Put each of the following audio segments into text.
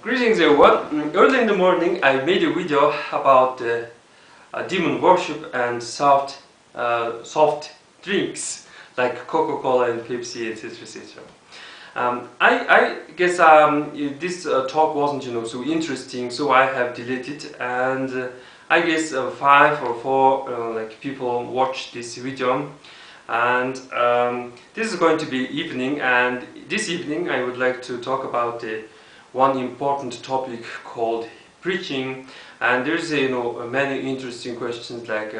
Greetings everyone. Early in the morning I made a video about demon worship and soft drinks like Coca-Cola and Pepsi, etc. etc. I guess this talk wasn't so interesting, so I have deleted, and I guess 5 or 4 people watched this video. And this is going to be evening, and this evening I would like to talk about one important topic called preaching. And there's many interesting questions like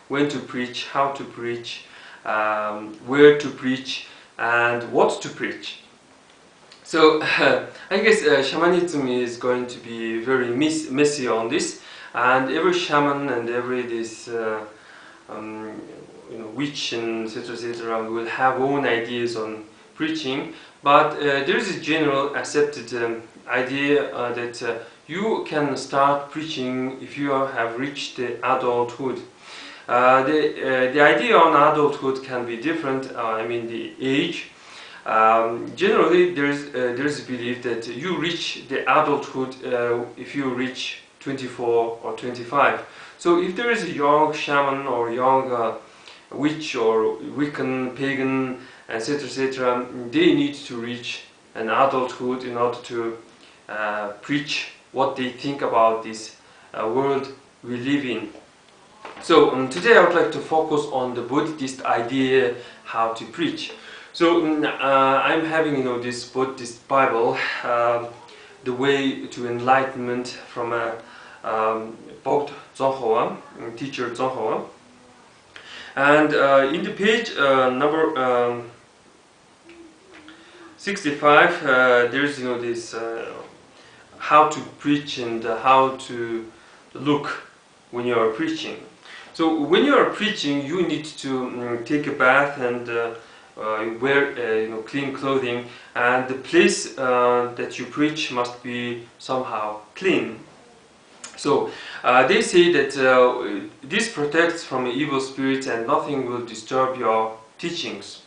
when to preach, how to preach, where to preach, and what to preach. So I guess shamanism is going to be very messy on this, and every shaman and every witch and etc. will have own ideas on preaching, but there is a general accepted idea that you can start preaching if you have reached the adulthood. The idea on adulthood can be different. I mean the age. Generally, there's a belief that you reach the adulthood if you reach 24 or 25. So if there is a young shaman or young witch or Wiccan, pagan, etc., etc., they need to reach an adulthood in order to preach what they think about this world we live in. So today I would like to focus on the Buddhist idea how to preach. So I'm having this Buddhist Bible, The Way to Enlightenment, from a Bodh Dzonghoa, teacher Dzonghoa. And in the page number 65, there's this how to preach and how to look when you are preaching. So when you are preaching, you need to take a bath and wear clean clothing, and the place that you preach must be somehow clean. So they say that this protects from evil spirits and nothing will disturb your teachings.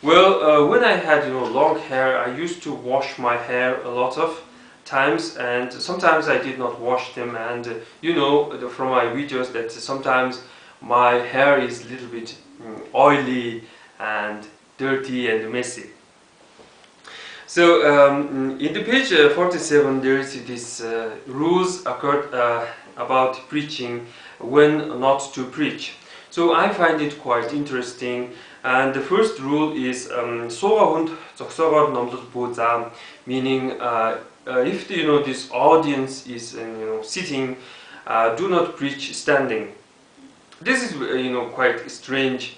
Well, when I had long hair, I used to wash my hair a lot of times, and sometimes I did not wash them, and from my videos that sometimes my hair is a little bit oily and dirty and messy. So in the page 47 there is this rules occurred about preaching, when not to preach. So I find it quite interesting, and the first rule is 소가 적서가 넘도 보자, meaning if this audience is sitting, do not preach standing. This is quite strange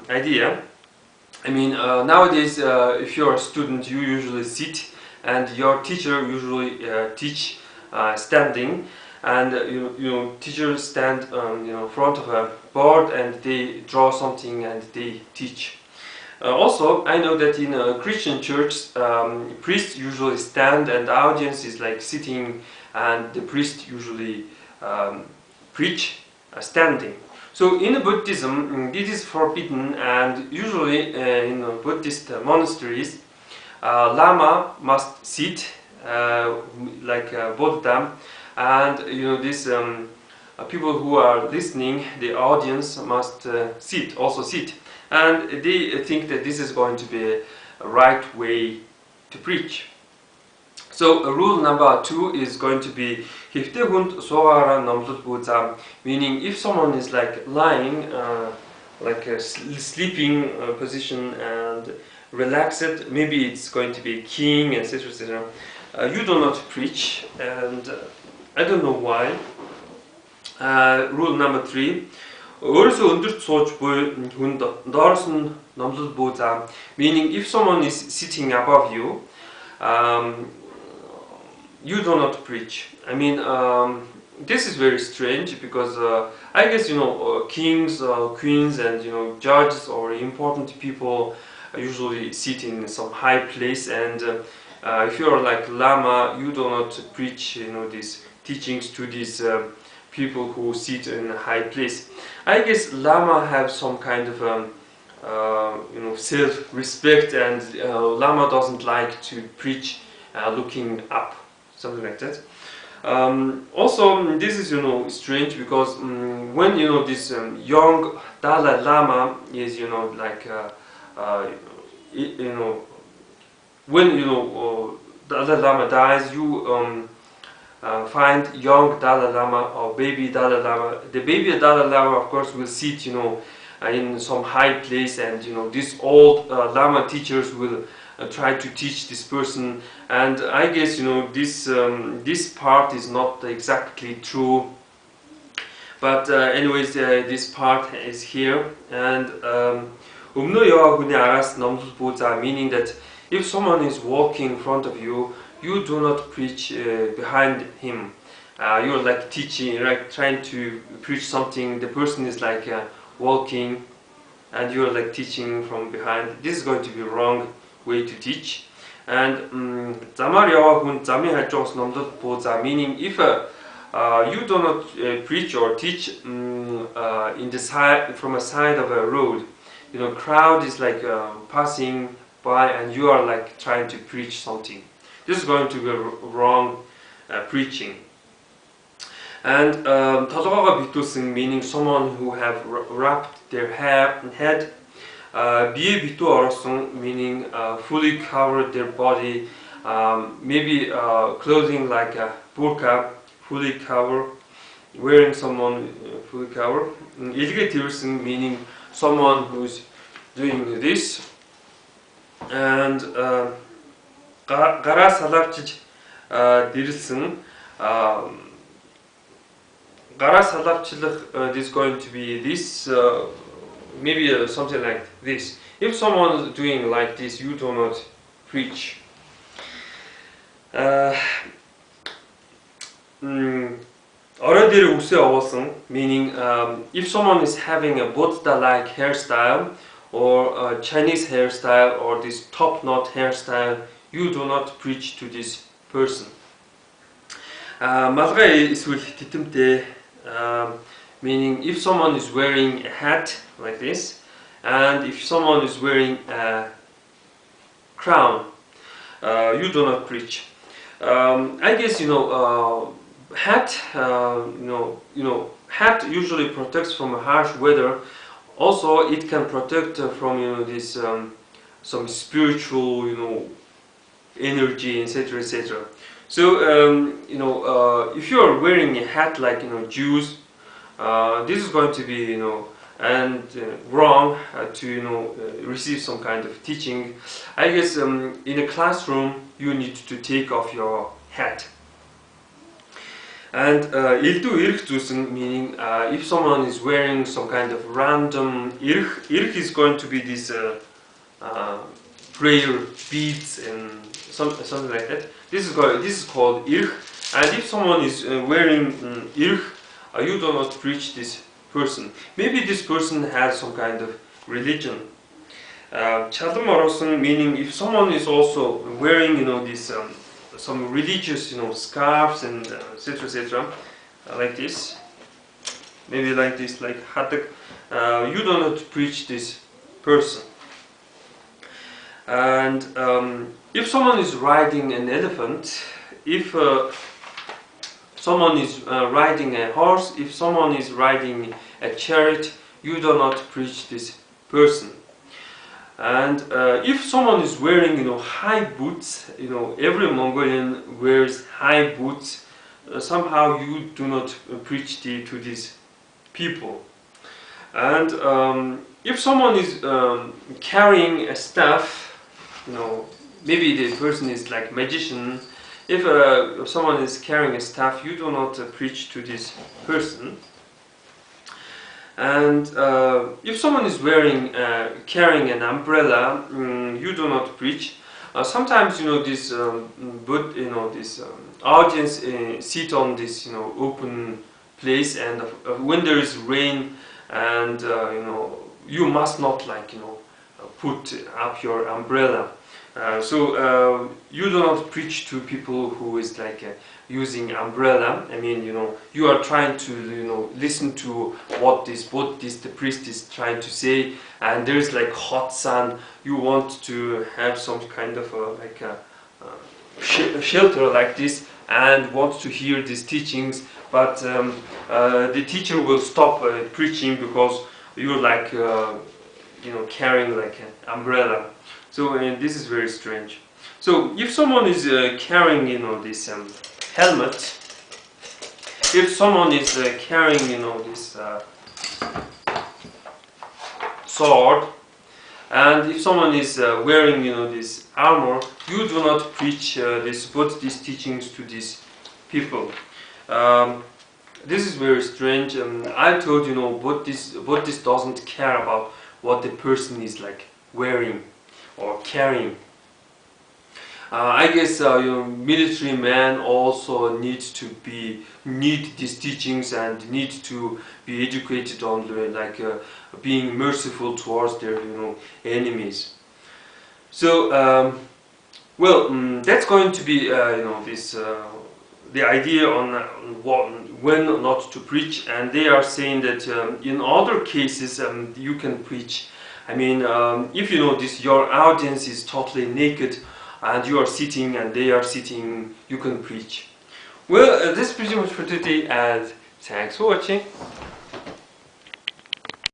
idea. I mean, nowadays, if you're a student, you usually sit, and your teacher usually teach standing, and teachers stand front of a board and they draw something and they teach. Also, I know that in a Christian church, priests usually stand and the audience is like sitting, and the priest usually preach standing. So in Buddhism, this is forbidden, and usually in Buddhist monasteries, Lama must sit like Buddha, and these people who are listening, the audience must also sit, and they think that this is going to be a right way to preach. So rule number 2 is going to be Hifte soara namlut buza, meaning if someone is like lying, like a sleeping position and relaxed, maybe it's going to be king, etc., etc. You do not preach, and I don't know why. Rule number 3, өөрөөсөө өндөрт сууж буй хүнд доороос нь номлол буузаа, meaning if someone is sitting above you, you do not preach. I mean, this is very strange, because I guess kings, queens, and judges or important people usually sit in some high place, and if you are like Lama, you do not preach these teachings to these people who sit in a high place. I guess Lama have some kind of self-respect, and Lama doesn't like to preach looking up. something like that. Also, this is strange because when this young Dalai Lama is like when Dalai Lama dies, you find young Dalai Lama or baby Dalai Lama. The baby Dalai Lama, of course, will sit in some high place, and these old Lama teachers will try to teach this person. And I guess this part is not exactly true, but anyways, this part is here. And 음노여와 군이 알아서 넘보자, meaning that if someone is walking in front of you, you do not preach behind him. You're like teaching, like trying to preach something. The person is like walking, and you're like teaching from behind. This is going to be wrong way to teach. And 자마려와 군 자미할 쪽에서 넘보자, meaning if you do not preach or teach in the side from a side of a road, crowd is like passing by, and you are like trying to preach something. This is going to be wrong preaching. And 더더가 비토승, meaning someone who have wrapped their head. 비에 비토 어로승, meaning fully covered their body, maybe clothing like a burqa, fully covered, wearing someone fully covered. 일개 디르승, meaning someone who's doing this. And 가라 살랍치 디르승, 가라 살랍치lich, this is going to be this, maybe something like this. If someone is doing like this, you do not preach. 어려들 우세 어워승, meaning if someone is having a Buddha-like hairstyle or a Chinese hairstyle or this top knot hairstyle, you do not preach to this person. Малгай эсвэл титэмтэй, meaning if someone is wearing a hat like this, and if someone is wearing a crown, you do not preach. I guess hat, hat usually protects from harsh weather. Also, it can protect from this some spiritual energy, etc., etc. So if you are wearing a hat like Jews, this is going to be wrong to receive some kind of teaching. I guess in a classroom you need to take off your hat. And 일두 irch 두승, meaning if someone is wearing some kind of random irch is going to be this prayer beads and something like that. This is called irch. And if someone is wearing irch, you do not preach this person. Maybe this person has some kind of religion. Chadum 어로승, meaning if someone is also wearing this some religious scarves and etc., etc., like this, maybe like this, like hatak, you do not preach this person. And if someone is riding an elephant, if someone is riding a horse, if someone is riding a chariot, you do not preach this person. And if someone is wearing high boots, every Mongolian wears high boots, somehow you do not preach to these people. And if someone is carrying a staff, maybe the person is like magician. If someone is carrying a staff, you do not preach to this person. And if someone is carrying an umbrella, you do not preach. Sometimes this this audience sit on this open place, and when there is rain, and you must not put up your umbrella. So you do not preach to people who is using umbrella. I mean, you are trying to listen to what the priest is trying to say, and there is hot sun. You want to have some kind of shelter like this and want to hear these teachings, but the teacher will stop preaching because you're like carrying like an umbrella. So this is very strange. So if someone is carrying this helmet, if someone is carrying this sword, and if someone is wearing this armor, you do not preach put these teachings to these people. This is very strange. I told Buddhist doesn't care about what the person is like wearing or carrying. I guess military men also need these teachings and need to be educated on being merciful towards their enemies. So that's going to be the idea on when not to preach, and they are saying that in other cases you can preach. I mean, if your audience is totally naked and you are sitting and they are sitting, you can preach. Well, this is pretty much for today, and thanks for watching.